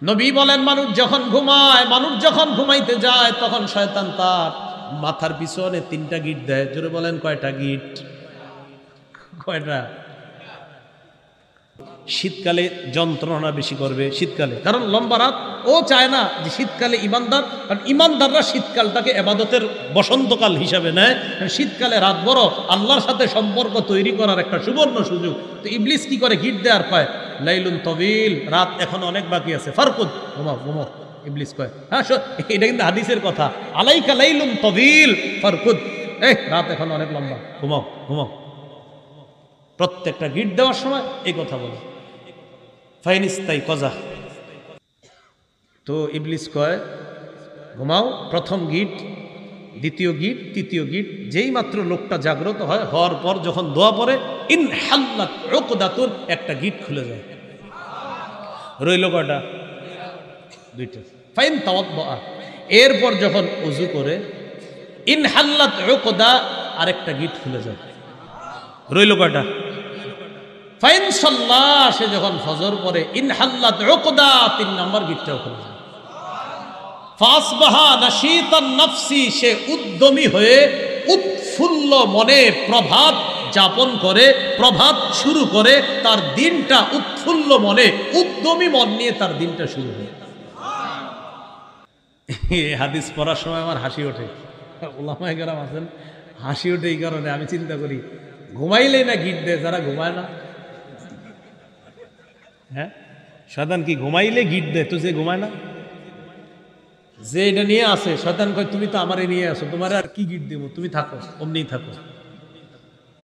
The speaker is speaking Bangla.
নবী বলেন মানুষ যখন ঘুমায়, মানুষ যখন ঘুমাইতে যায় তখন শয়তান তার মাথার পিছনে 3টা গিট দেয়। জোরে বলেন কয়টা গিট? কয়টা? শীতকালে যন্ত্রণা বেশি করবে শীতকালে, কারণ লম্বা রাত। ও চায় না যে শীতকালে ইমানদার, কারণ ইমানদাররা শীতকালটাকে এবাদতের বসন্তকাল হিসাবে নেয়। শীতকালে রাত বড়, আল্লাহর সাথে সম্পর্ক তৈরি করার একটা সুবর্ণ সুযোগ। তো ইবলিস কি করে? গিট দেওয়ার পায়, লাইলুন তবিল, রাত এখন অনেক বাকি আছে, ফারকুদ, ঘুমাও ঘুমাও। ইবলিস কয়, হ্যাঁ এটা কিন্তু হাদিসের কথা, আলাইকা লাইলুন তবিল ফারকুদ, রাত এখন অনেক লম্বা, ঘুমাও ঘুমাও। প্রত্যেকটা গিট দেওয়ার সময় এই কথা বলে, ফাইনিস্তাই কজা। তো ইবলিস কয় ঘুমাও, প্রথম গিট, দ্বিতীয় গিট, তৃতীয় গিট। যেই মাত্র লোকটা জাগ্রত হয়, হওয়ার পর যখন দোয়া পড়ে, ইন হাল্লাত উকদাতুন, একটা গিট খুলে যায়। রইল কয়টা? 2টা। ফাইন তাওয়াদ্দা, এরপর যখন ওযু করে, ইন হাল্লাত উকদা, আরেকটা গিট খুলে যায়। রইল কয়টা? ফাইন সাল্লাহ, সে যখন ফজর পড়ে, ইন হাল্লাত উকদা, 3 নম্বর গিটটাও খুলে যায়। ফাসবাহা নাশীতান নাফসি, সে উদ্যমী হয়ে উৎফুল্ল মনে প্রভাত যাপন করে, প্রভাত শুরু করে, তার দিনটা উৎফুল্ল মনে, উদ্যমী মন নিয়ে তার দিনটা শুরু হয়। এই হাদিস পড়ার সময় আমার হাসি ওঠে। ওলামায়ে কেরাম আছেন, হাসি ওঠে এই কারণে, আমি চিন্তা করি ঘুমাইলেই না গিট দেয় যারা ঘুমায় না। হ্যাঁ, শয়তান কি ঘুমাইলে গিট দেয়? তো যে ঘুমায় না, যে এটা নিয়ে আসে, শয়তান কয় তুমি তো আমারে নিয়ে আসো, তোমার আর কি গিট দেবো, তুমি থাকো, অমনি থাকো।